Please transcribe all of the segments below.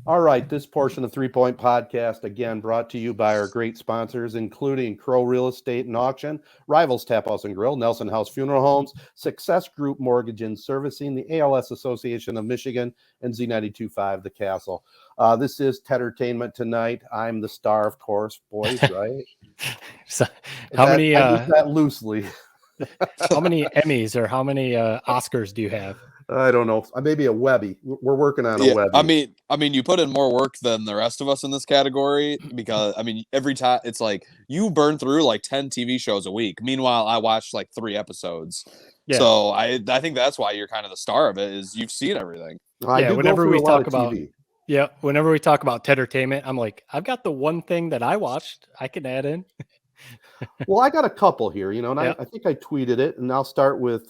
All right, this portion of 3 Point Podcast, again, brought to you by our great sponsors, including Crow Real Estate and Auction, Rivals Tap House and Grill, Nelson House Funeral Homes, Success Group Mortgage and Servicing, the ALS Association of Michigan, and Z92.5 The Castle. This is Tedertainment Tonight. I'm the star, of course, boys, right? So, I use that loosely. How many Emmys or how many Oscars do you have? I don't know. Maybe a Webby. We're working on a Webby. I mean, you put in more work than the rest of us in this category because, I mean, every time it's like you burn through like 10 TV shows a week. Meanwhile, I watched like 3 episodes. Yeah. So I think that's why you're kind of the star of it is you've seen everything. Whenever we talk about Tedertainment, I'm like, I've got the one thing that I watched I can add in. Well, I got a couple here, and I think I tweeted it, and I'll start with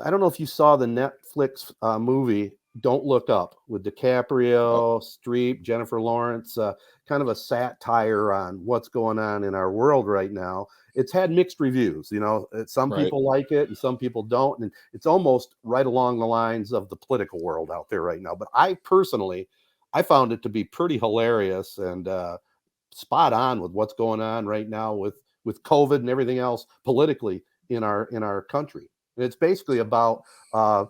I don't know if you saw the Netflix movie Don't Look Up with DiCaprio, Streep, Jennifer Lawrence, kind of a satire on what's going on in our world right now. It's had mixed reviews, some people like it and some people don't. And it's almost right along the lines of the political world out there right now. But I found it to be pretty hilarious and spot on with what's going on right now with COVID and everything else politically in our country. And it's basically about a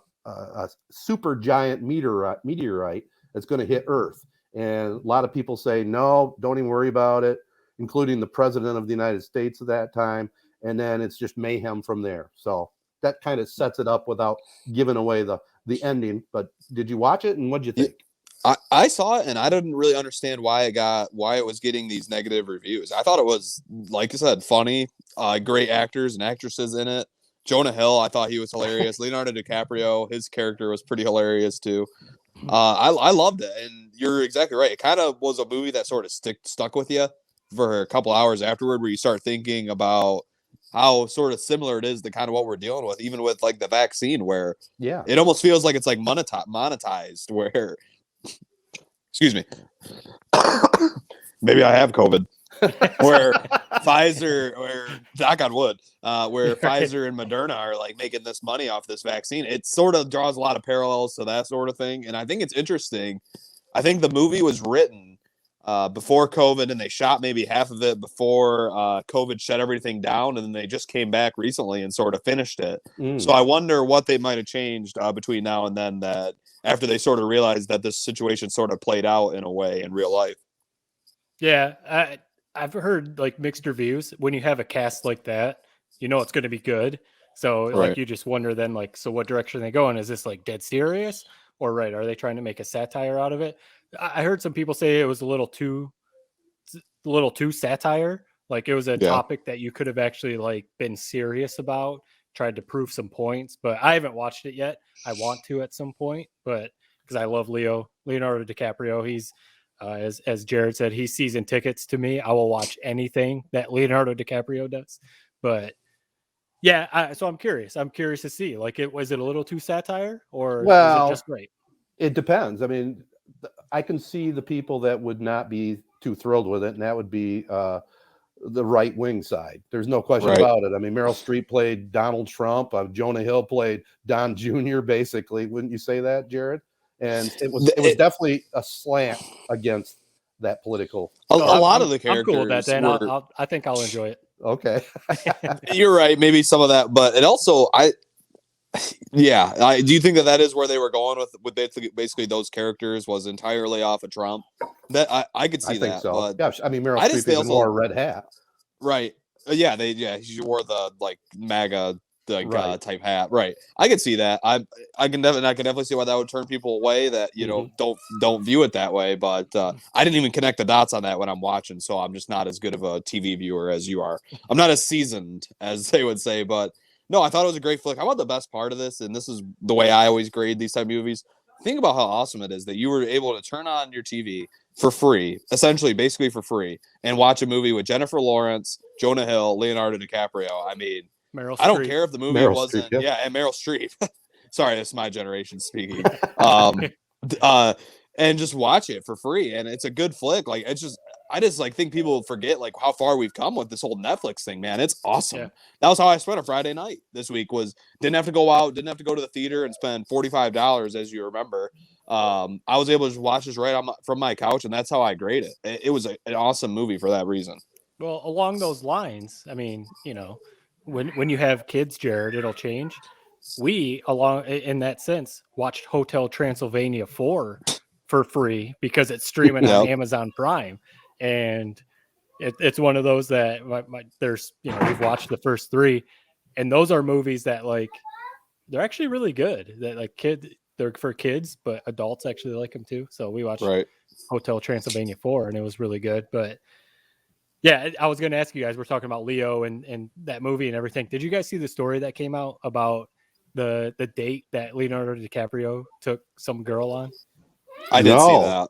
super giant meteorite that's going to hit Earth. And a lot of people say, no, don't even worry about it, including the president of the United States at that time. And then it's just mayhem from there. So that kind of sets it up without giving away the ending. But did you watch it and what'd you think? I saw it and I didn't really understand why it was getting these negative reviews. I thought it was, like I said, funny, great actors and actresses in it. Jonah Hill, I thought he was hilarious. Leonardo DiCaprio, his character was pretty hilarious too. I loved it, and you're exactly right. It kind of was a movie that sort of stuck with you for a couple hours afterward, where you start thinking about how sort of similar it is to kind of what we're dealing with, even with like the vaccine, where it almost feels like it's like monetized. Where, excuse me, maybe I have COVID. Where Pfizer, or knock on wood, where Pfizer and Moderna are like making this money off this vaccine. It sort of draws a lot of parallels to that sort of thing. And I think it's interesting. I think the movie was written before COVID, and they shot maybe half of it before COVID shut everything down. And then they just came back recently and sort of finished it. So I wonder what they might have changed between now and then, that after they sort of realized that this situation sort of played out in a way in real life. Yeah, I've heard like mixed reviews. When you have a cast like that, it's going to be good. So like you just wonder then, like, so what direction are they going? Is this like dead serious, or are they trying to make a satire out of it? I heard some people say it was a little too satire. Like it was a topic that you could have actually like been serious about, tried to prove some points. But I haven't watched it yet. I want to at some point, but because I love Leonardo DiCaprio, he's as Jared said, he's season tickets to me. I will watch anything that Leonardo DiCaprio does. But so I'm curious. I'm curious to see, like, was it a little too satire, or is it just great? It depends. I mean, I can see the people that would not be too thrilled with it, and that would be the right wing side. There's no question about it. I mean, Meryl Streep played Donald Trump. Jonah Hill played Don Jr. Basically, wouldn't you say that, Jared? And it was definitely a slant against that political. A lot of the characters. I'm cool with that, Dan. I think I'll enjoy it. Okay. You're right. Maybe some of that, but it also, do you think that is where they were going with basically those characters was entirely off of Trump? That I could see that. Think so. But yeah, I mean, Meryl Streep even wore a red hat. Right. She wore the like MAGA type hat. Right. I could see that. I can definitely see why that would turn people away that, don't view it that way. But I didn't even connect the dots on that when I'm watching. So I'm just not as good of a TV viewer as you are. I'm not as seasoned as they would say, but no, I thought it was a great flick. How about the best part of this? And this is the way I always grade these type of movies. Think about how awesome it is that you were able to turn on your TV for free, basically for free, and watch a movie with Jennifer Lawrence, Jonah Hill, Leonardo DiCaprio. I mean, I don't care if the movie wasn't, and Meryl Streep. Sorry, that's my generation speaking. And just watch it for free, and it's a good flick. Like, it's just, I just like think people forget like how far we've come with this whole Netflix thing, man. It's awesome. Yeah. That was how I spent a Friday night this week. Was didn't have to go out, didn't have to go to the theater and spend $45, as you remember. I was able to just watch this from my couch, and that's how I grade it. It was an awesome movie for that reason. Well, along those lines, I mean, you know, when you have kids, Jared, it'll change. We, along in that sense, watched Hotel Transylvania 4 for free because it's streaming on Amazon Prime, and it's one of those that there's, you know, we've watched the first 3, and those are movies that like they're actually really good. That like they're for kids, but adults actually like them too. So we watched Hotel Transylvania 4, and it was really good. But yeah, I was going to ask you guys. We're talking about Leo and that movie and everything. Did you guys see the story that came out about the date that Leonardo DiCaprio took some girl on? I did see that.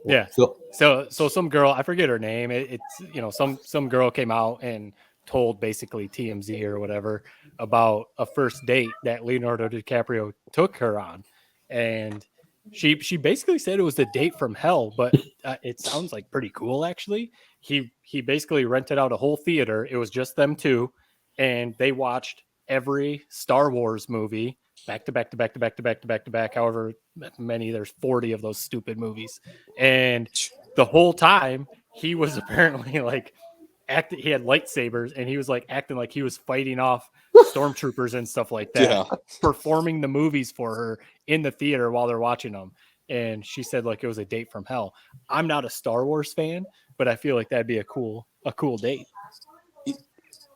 Yeah. So some girl, I forget her name. It's, you know, some girl came out and told basically TMZ or whatever about a first date that Leonardo DiCaprio took her on, and she basically said it was a date from hell, but it sounds like pretty cool actually. He basically rented out a whole theater. It was just them two, and they watched every Star Wars movie back to back to back to back to back to back to back, however many, there's 40 of those stupid movies. And the whole time he was apparently like he had lightsabers, and he was like acting like he was fighting off stormtroopers and stuff like that, performing the movies for her in the theater while they're watching them. And she said like it was a date from hell. I'm not a Star Wars fan, but I feel like that'd be a cool date.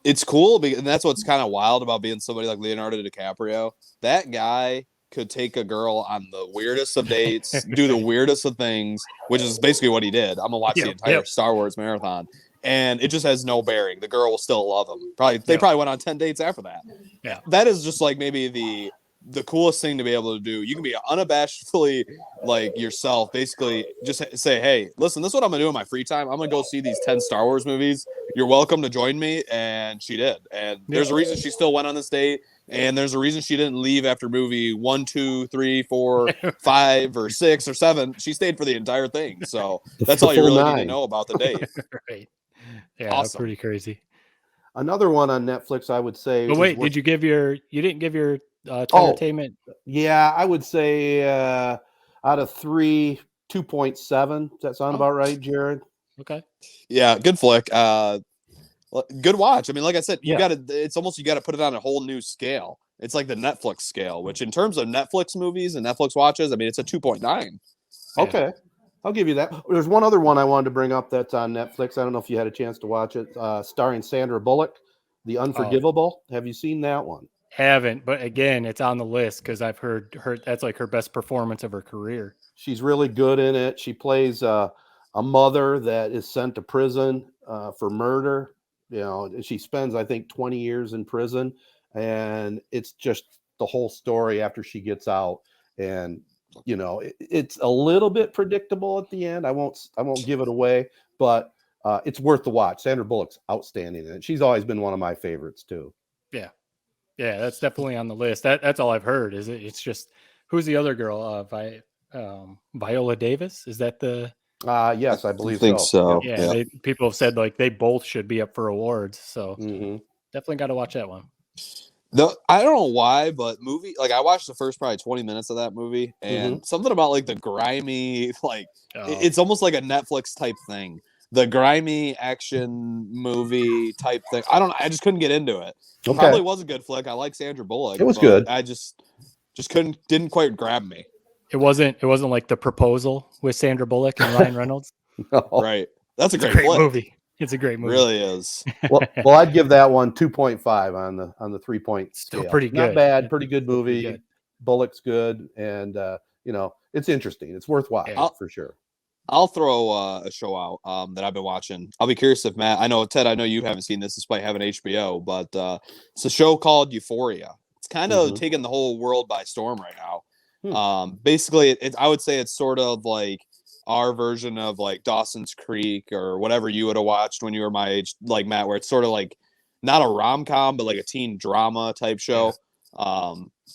It's cool, and that's what's kind of wild about being somebody like Leonardo DiCaprio. That guy could take a girl on the weirdest of dates, do the weirdest of things, which is basically what he did. I'm gonna watch the entire Star Wars marathon, and it just has no bearing. The girl will still love him. They probably went on 10 dates after that. Yeah, that is just like maybe the coolest thing to be able to do. You can be unabashedly like yourself, basically just say, hey, listen, this is what I'm gonna do in my free time. I'm gonna go see these 10 Star Wars movies. You're welcome to join me. And she did. And there's a reason she still went on this date. And there's a reason she didn't leave after movie 1, 2, 3, 4, 5, or 6, or 7. She stayed for the entire thing. So that's all you really need to know about the date. Right. Yeah, awesome. That's pretty crazy. Another one on Netflix, I would say. But wait, you didn't give your Tedertainment? Yeah, I would say out of 3, 2.7. Does that sound about right, Jared? Okay. Yeah, good flick. Good watch. I mean, like I said, you got to put it on a whole new scale. It's like the Netflix scale, which in terms of Netflix movies and Netflix watches, I mean, it's a 2.9. Okay. I'll give you that. There's one other one I wanted to bring up that's on Netflix. I don't know if you had a chance to watch it. Starring Sandra Bullock, The Unforgivable. Have you seen that one? Haven't, but again, it's on the list because I've heard that's like her best performance of her career. She's really good in it. She plays a mother that is sent to prison for murder. You know, she spends, I think, 20 years in prison, and it's just the whole story after she gets out. And you know, it's a little bit predictable at the end. I won't give it away, but it's worth the watch. Sandra Bullock's outstanding in it. She's always been one of my favorites too. Yeah, that's definitely on the list. That's all I've heard. It's just, who's the other girl? Viola Davis? Is that the? Yes, I believe so. Yeah, people have said like they both should be up for awards. So definitely got to watch that one. I don't know why, but I watched the first probably 20 minutes of that movie, and something about like the grimy, it's almost like a Netflix type thing. The grimy action movie type thing. I just couldn't get into it. It probably was a good flick. I like Sandra Bullock. It was good. I just didn't quite grab me. It wasn't like The Proposal with Sandra Bullock and Ryan Reynolds. No. Right. That's a great movie. It's a great movie. It really is. well, I'd give that one 2.5 on the 3-point scale. Still pretty good. Not bad. Pretty good movie. Good. Bullock's good, and you know, it's interesting. It's worth watching for sure. I'll throw a show out that I've been watching. I'll be curious if Matt. I know you haven't seen this despite having HBO, but it's a show called Euphoria. It's kind of taking the whole world by storm right now. Basically, I would say it's sort of like our version of like Dawson's Creek or whatever you would have watched when you were my age, like Matt, where it's sort of like not a rom-com, but like a teen drama type show.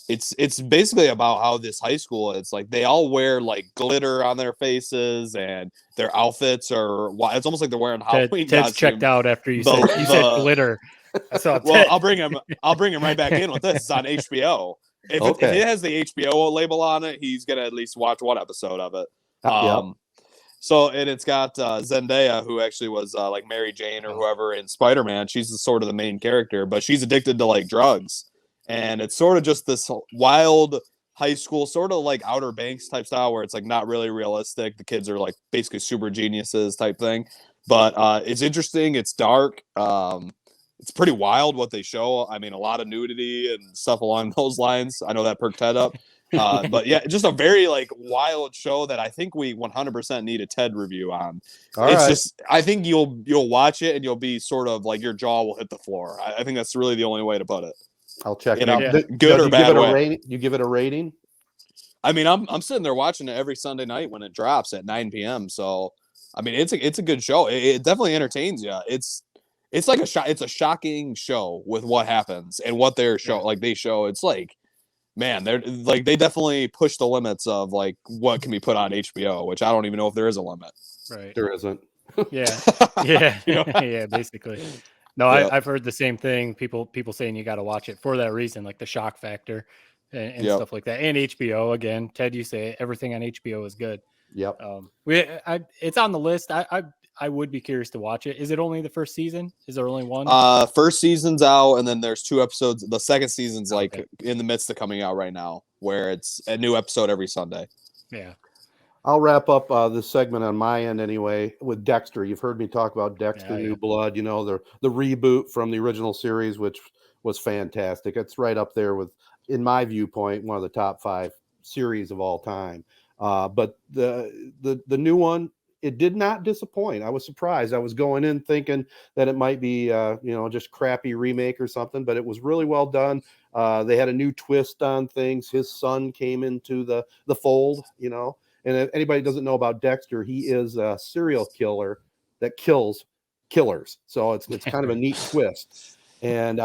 it's basically about how this high school, it's like they all wear like glitter on their faces, and their outfits are, it's almost like they're wearing Halloween Ted's costumes. checked out after you said glitter. I saw well, Ted. I'll bring him right back in with this. It's on HBO. If it has the HBO label on it, he's gonna at least watch one episode of it. So, and it's got Zendaya, who actually was like Mary Jane or whoever in Spider-Man. She's sort of the main character, but she's addicted to like drugs. And it's sort of just this wild high school, sort of like Outer Banks type style, where it's like not really realistic. The kids are like basically super geniuses type thing. But it's interesting. It's dark. It's pretty wild what they show. I mean, a lot of nudity and stuff along those lines. I know that perked Ted up. But yeah, just a very like wild show that I think we 100% need a TED review on. Just, I think you'll watch it and you'll be sort of like your jaw will hit the floor. I think that's really the only way to put it. I'll check it out. Good or bad way. You give it a rating? I mean, I'm sitting there watching it every Sunday night when it drops at 9 p.m. So, I mean, it's a good show. It definitely entertains you. It's like it's a shocking show with what happens and what they're they show. It's like, man, they're like, they definitely push the limits of like what can be put on HBO, which I don't even know if there is a limit. Right. There isn't. Yeah. Yeah, basically. No, I've heard the same thing. People saying you got to watch it for that reason, like the shock factor and stuff like that. And HBO again, Ted, you say everything on HBO is good. Yep. It's on the list. I would be curious to watch it. Is it only the first season? Is there only one? First season's out, and then there's 2 episodes. The second season's like in the midst of coming out right now, where it's a new episode every Sunday. Yeah. I'll wrap up this segment on my end anyway with Dexter. You've heard me talk about Dexter New Blood, you know, the reboot from the original series, which was fantastic. It's right up there with, in my viewpoint, one of the top 5 series of all time. But the new one, it did not disappoint. I was surprised. I was going in thinking that it might be, just crappy remake or something, but it was really well done. They had a new twist on things. His son came into the fold, you know. And if anybody doesn't know about Dexter, he is a serial killer that kills killers. So it's kind of a neat twist. And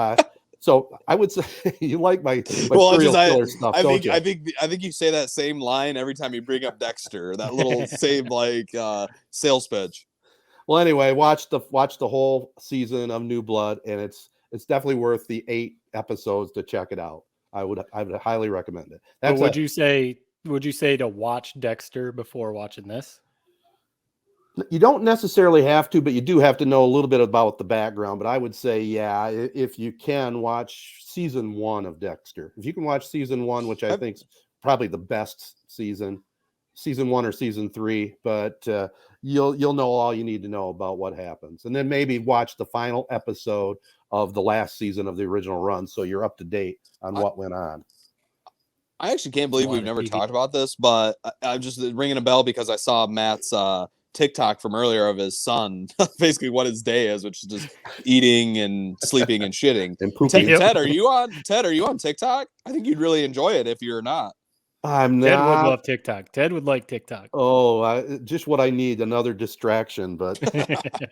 so I would say you like my serial killer stuff, don't you? I think you say that same line every time you bring up Dexter. That little same like sales pitch. Well, anyway, watch the whole season of New Blood, and it's definitely worth the 8 episodes to check it out. I would highly recommend it. Would you say to watch Dexter before watching this? You don't necessarily have to, but you do have to know a little bit about the background. But I would say, yeah, if you can watch season 1 of Dexter, if you can watch season 1, which I think is probably the best season 1 or season 3, but you'll know all you need to know about what happens, and then maybe watch the final episode of the last season of the original run, so you're up to date on what went on. I actually can't believe we've never talked about this, but I'm just ringing a bell because I saw Matt's TikTok from earlier of his son, basically what his day is, which is just eating and sleeping and shitting. And pooping. Ted, are you on TikTok? I think you'd really enjoy it if you're not. I'm not. Ted would love TikTok. Ted would like TikTok. Oh, just what I need, another distraction, but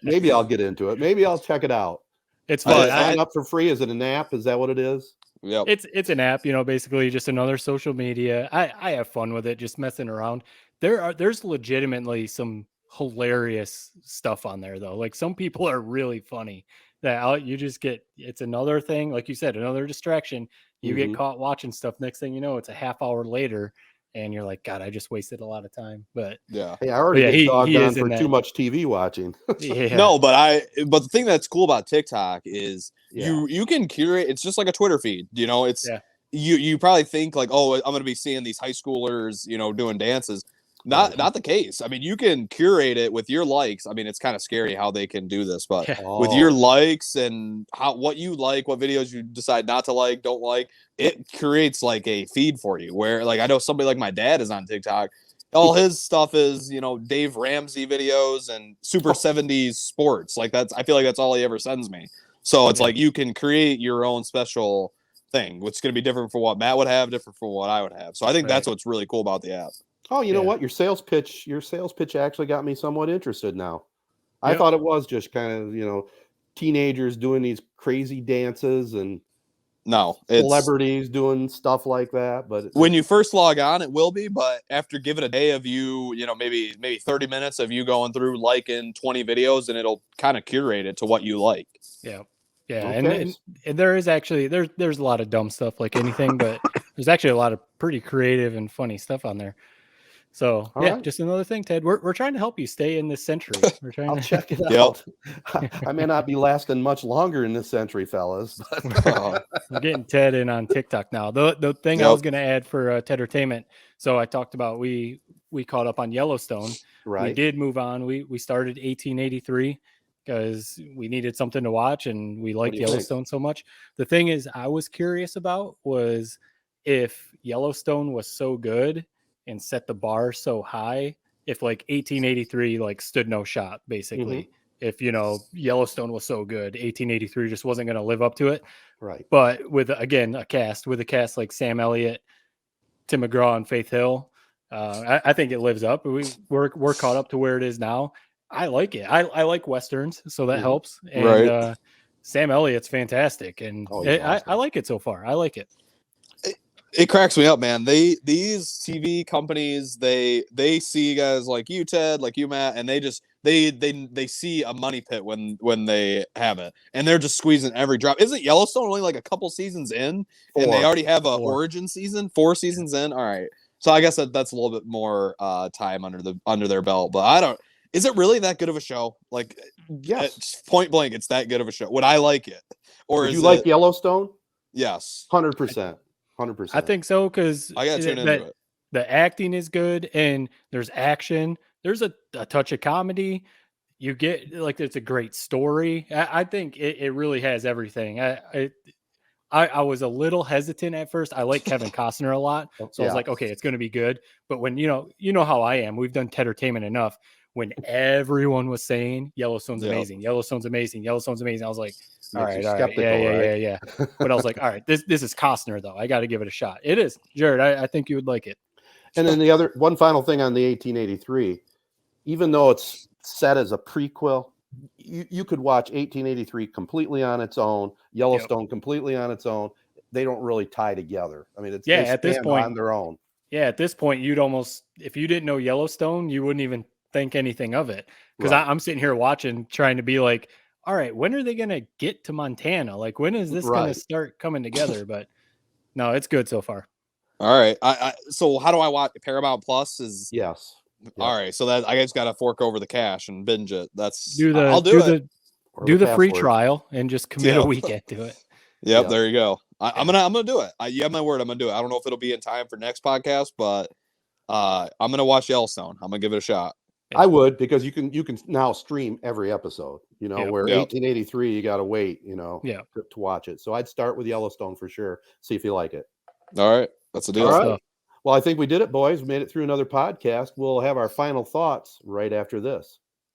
maybe I'll get into it. Maybe I'll check it out. It's fun. Sign up for free. Is it an app? Is that what it is? Yep. It's an app, basically just another social media. I have fun with it, just messing around. There's legitimately some hilarious stuff on there though. Like some people are really funny that you just get, it's another thing. Like you said, another distraction. You get caught watching stuff. Next thing you know, it's a half hour later and you're like, God, I just wasted a lot of time. But yeah, hey, I already get dogged on for too much TV watching. No, but the thing that's cool about TikTok is you can curate. It's just like a Twitter feed. It's you probably think like, oh, I'm going to be seeing these high schoolers, doing dances. Not the case. I mean, you can curate it with your likes. I mean, it's kind of scary how they can do this, but with your likes and what you like, what videos you decide not to like, don't like, it creates like a feed for you where like, I know somebody like my dad is on TikTok. All his stuff is, Dave Ramsey videos and super 70s sports. Like I feel like that's all he ever sends me. So it's like, you can create your own special thing, which is going to be different for what Matt would have, different for what I would have. So I think that's what's really cool about the app. Oh, you know what? Your sales pitch actually got me somewhat interested now. I thought it was just kind of, teenagers doing these crazy dances and No, it's celebrities doing stuff like that. But when you first log on, it will be. But after give it a day of you, maybe 30 minutes of you going through liking 20 videos, and it'll kind of curate it to what you like. Yeah. Yeah. Okay. And there is actually there's a lot of dumb stuff like anything, but there's actually a lot of pretty creative and funny stuff on there. So All right. just another thing, Ted. We're trying to help you stay in this century. We're trying I'll to check it out. I may not be lasting much longer in this century, fellas. But we're getting Ted in on TikTok now. The thing I was going to add for Tedertainment. So I talked about we caught up on Yellowstone. Right. We did move on. We started 1883 because we needed something to watch and we liked Yellowstone so much. The thing is, I was curious about was if Yellowstone was so good and set the bar so high, if like 1883 like stood no shot, basically. If Yellowstone was so good, 1883 just wasn't going to live up to it. Right. But with a cast like Sam Elliott, Tim McGraw, and Faith Hill, I think it lives up. We're caught up to where it is now. I like it. I like Westerns, so that helps. And Sam Elliott's fantastic, and I like it so far. I like it. It cracks me up, man. These TV companies, they see guys like you, Ted, like you, Matt, and they see a money pit when they have it, and they're just squeezing every drop. Isn't Yellowstone only like a couple seasons in, and they already have a origin season, 4 seasons in? All right, so I guess that's a little bit more time under their belt. But I don't. Is it really that good of a show? Like, yes, point blank, it's that good of a show. Would I like it? Or Would you like Yellowstone? Yes, 100%. 100%. I think so because I gotta tune into it. The acting is good and there's action. There's a touch of comedy. You get it's a great story. I think it really has everything. I was a little hesitant at first. I like Kevin Costner a lot, so I was like, okay, it's going to be good. But when you know how I am, we've done Tedertainment enough. When everyone was saying Yellowstone's amazing, Yellowstone's amazing, Yellowstone's amazing, I was like, all right, yeah. But I was like, all right, this is Costner though. I got to give it a shot. It is, Jared. I think you would like it. And then the one final thing on the 1883, even though it's set as a prequel, you could watch 1883 completely on its own, Yellowstone completely on its own. They don't really tie together. I mean, they at this point on their own. Yeah, at this point, you'd almost, if you didn't know Yellowstone, you wouldn't even think anything of it. Because I'm sitting here watching, trying to be like, all right, when are they going to get to Montana? Like, when is this going to start coming together? But no, it's good so far. All right. So how do I watch? Paramount Plus is yes. All right. So that I just got to fork over the cash and binge it. I'll do the free trial and just commit a weekend to it. Yep. There you go. I'm gonna do it. You have my word. I'm gonna do it. I don't know if it'll be in time for next podcast, but I'm gonna watch Yellowstone. I'm gonna give it a shot. I would, because you can now stream every episode. Where 1883 you got to wait. To watch it. So I'd start with Yellowstone for sure. See if you like it. All right, that's a deal. All right. Well, I think we did it, boys. We made it through another podcast. We'll have our final thoughts right after this.